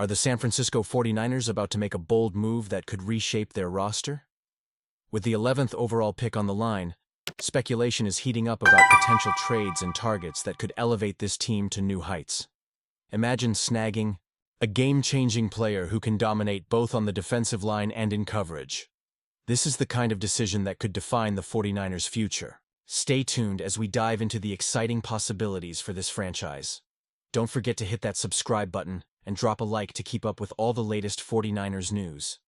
Are the San Francisco 49ers about to make a bold move that could reshape their roster? With the 11th overall pick on the line, speculation is heating up about potential trades and targets that could elevate this team to new heights. Imagine snagging a game-changing player who can dominate both on the defensive line and in coverage. This is the kind of decision that could define the 49ers' future. Stay tuned as we dive into the exciting possibilities for this franchise. Don't forget to hit that subscribe button and drop a like to keep up with all the latest 49ers news.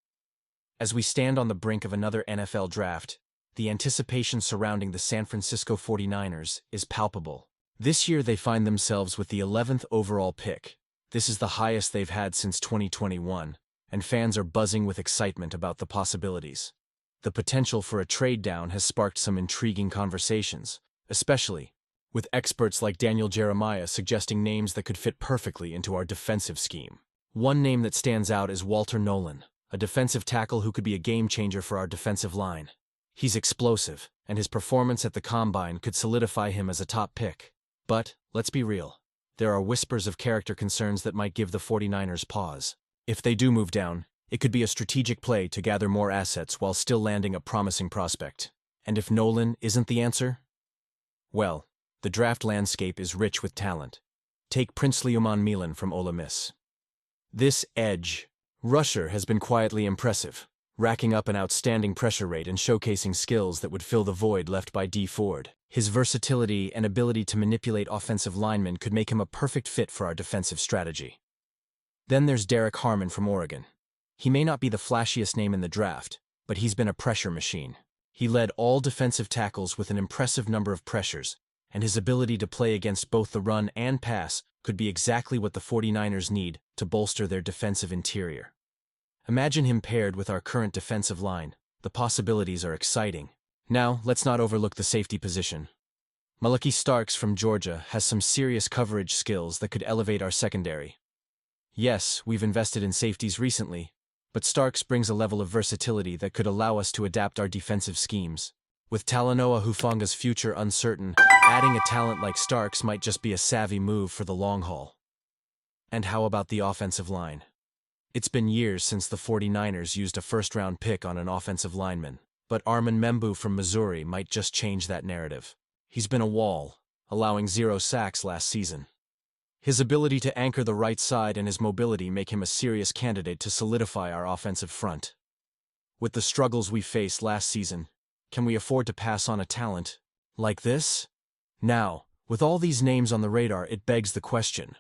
As we stand on the brink of another NFL draft, the anticipation surrounding the San Francisco 49ers is palpable. This year they find themselves with the 11th overall pick. This is the highest they've had since 2021, and fans are buzzing with excitement about the possibilities. The potential for a trade down has sparked some intriguing conversations, especially with experts like Daniel Jeremiah suggesting names that could fit perfectly into our defensive scheme. One name that stands out is Walter Nolan, a defensive tackle who could be a game-changer for our defensive line. He's explosive, and his performance at the Combine could solidify him as a top pick. But, let's be real, there are whispers of character concerns that might give the 49ers pause. If they do move down, it could be a strategic play to gather more assets while still landing a promising prospect. And if Nolan isn't the answer? Well, the draft landscape is rich with talent. Take Princely Milan from Ole Miss. This edge rusher has been quietly impressive, racking up an outstanding pressure rate and showcasing skills that would fill the void left by Dee Ford. His versatility and ability to manipulate offensive linemen could make him a perfect fit for our defensive strategy. Then there's Derek Harmon from Oregon. He may not be the flashiest name in the draft, but he's been a pressure machine. He led all defensive tackles with an impressive number of pressures, and his ability to play against both the run and pass could be exactly what the 49ers need to bolster their defensive interior. Imagine him paired with our current defensive line. The possibilities are exciting. Now, let's not overlook the safety position. Malaki Starks from Georgia has some serious coverage skills that could elevate our secondary. Yes, we've invested in safeties recently, but Starks brings a level of versatility that could allow us to adapt our defensive schemes. With Talanoa Hufanga's future uncertain, adding a talent like Starks might just be a savvy move for the long haul. And how about the offensive line? It's been years since the 49ers used a first-round pick on an offensive lineman, but Armin Membu from Missouri might just change that narrative. He's been a wall, allowing 0 sacks last season. His ability to anchor the right side and his mobility make him a serious candidate to solidify our offensive front. With the struggles we faced last season, can we afford to pass on a talent like this? Now, with all these names on the radar, it begs the question: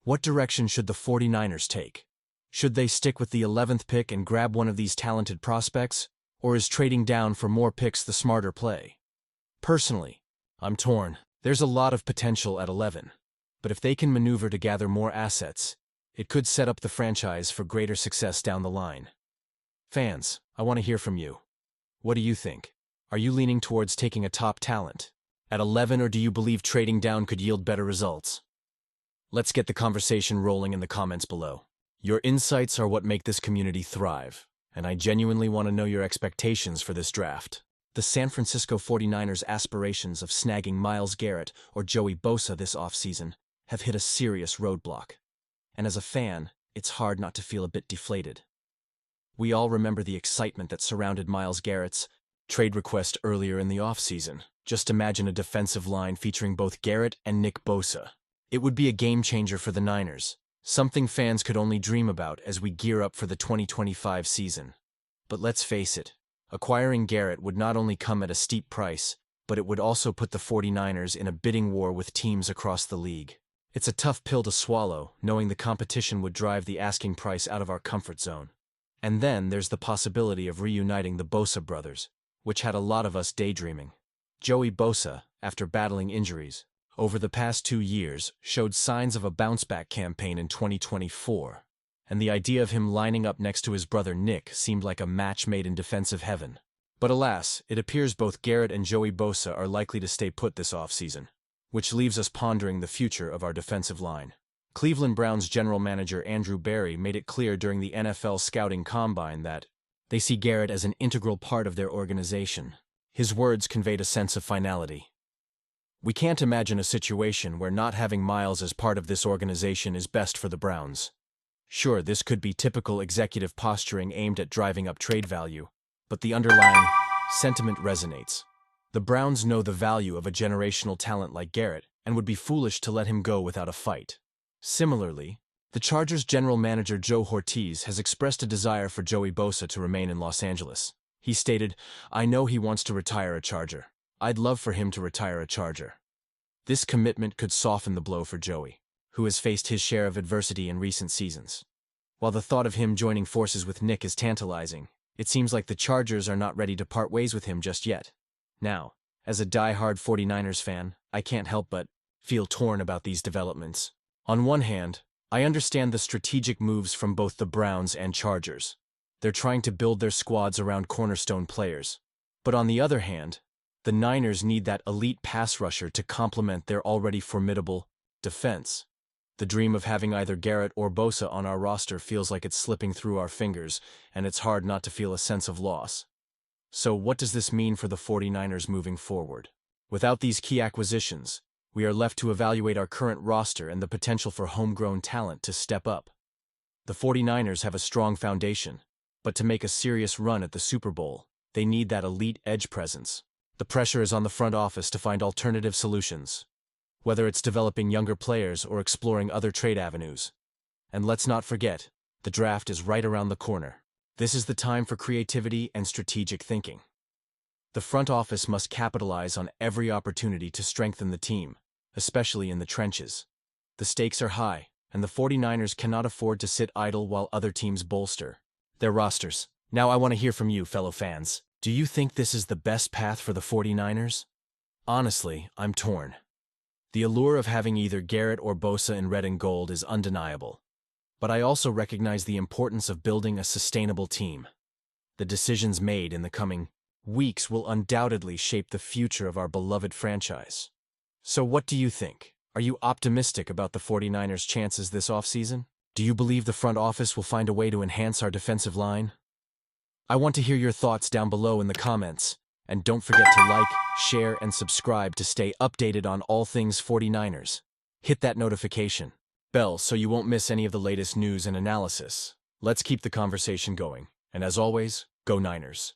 what direction should the 49ers take? Should they stick with the 11th pick and grab one of these talented prospects, or is trading down for more picks the smarter play? Personally, I'm torn. There's a lot of potential at 11. But if they can maneuver to gather more assets, it could set up the franchise for greater success down the line. Fans, I want to hear from you. What do you think? Are you leaning towards taking a top talent at 11, or do you believe trading down could yield better results? Let's get the conversation rolling in the comments below. Your insights are what make this community thrive, and I genuinely want to know your expectations for this draft. The San Francisco 49ers' aspirations of snagging Myles Garrett or Joey Bosa this offseason have hit a serious roadblock. And as a fan, it's hard not to feel a bit deflated. We all remember the excitement that surrounded Myles Garrett's trade request earlier in the offseason. Just imagine a defensive line featuring both Garrett and Nick Bosa. It would be a game-changer for the Niners, something fans could only dream about as we gear up for the 2025 season. But let's face it, acquiring Garrett would not only come at a steep price, but it would also put the 49ers in a bidding war with teams across the league. It's a tough pill to swallow, knowing the competition would drive the asking price out of our comfort zone. And then there's the possibility of reuniting the Bosa brothers, which had a lot of us daydreaming. Joey Bosa, after battling injuries over the past 2 years, showed signs of a bounce-back campaign in 2024, and the idea of him lining up next to his brother Nick seemed like a match made in defensive heaven. But alas, it appears both Garrett and Joey Bosa are likely to stay put this offseason, which leaves us pondering the future of our defensive line. Cleveland Browns general manager Andrew Berry made it clear during the NFL Scouting Combine that they see Garrett as an integral part of their organization. His words conveyed a sense of finality. We can't imagine a situation where not having Myles as part of this organization is best for the Browns. Sure, this could be typical executive posturing aimed at driving up trade value, but the underlying sentiment resonates. The Browns know the value of a generational talent like Garrett and would be foolish to let him go without a fight. Similarly, the Chargers general manager Joe Ortiz has expressed a desire for Joey Bosa to remain in Los Angeles. He stated, "I know he wants to retire a Charger. I'd love for him to retire a Charger." This commitment could soften the blow for Joey, who has faced his share of adversity in recent seasons. While the thought of him joining forces with Nick is tantalizing, it seems like the Chargers are not ready to part ways with him just yet. Now, as a die-hard 49ers fan, I can't help but feel torn about these developments. On one hand, I understand the strategic moves from both the Browns and Chargers. They're trying to build their squads around cornerstone players. But on the other hand, the Niners need that elite pass rusher to complement their already formidable defense. The dream of having either Garrett or Bosa on our roster feels like it's slipping through our fingers, and it's hard not to feel a sense of loss. So what does this mean for the 49ers moving forward? Without these key acquisitions, we are left to evaluate our current roster and the potential for homegrown talent to step up. The 49ers have a strong foundation, but to make a serious run at the Super Bowl, they need that elite edge presence. The pressure is on the front office to find alternative solutions, whether it's developing younger players or exploring other trade avenues. And let's not forget, the draft is right around the corner. This is the time for creativity and strategic thinking. The front office must capitalize on every opportunity to strengthen the team, especially in the trenches. The stakes are high, and the 49ers cannot afford to sit idle while other teams bolster their rosters. Now I want to hear from you, fellow fans. Do you think this is the best path for the 49ers? Honestly, I'm torn. The allure of having either Garrett or Bosa in red and gold is undeniable. But I also recognize the importance of building a sustainable team. The decisions made in the coming weeks will undoubtedly shape the future of our beloved franchise. So what do you think? Are you optimistic about the 49ers' chances this offseason? Do you believe the front office will find a way to enhance our defensive line? I want to hear your thoughts down below in the comments. And don't forget to like, share, and subscribe to stay updated on all things 49ers. Hit that notification bell so you won't miss any of the latest news and analysis. Let's keep the conversation going. And as always, go Niners.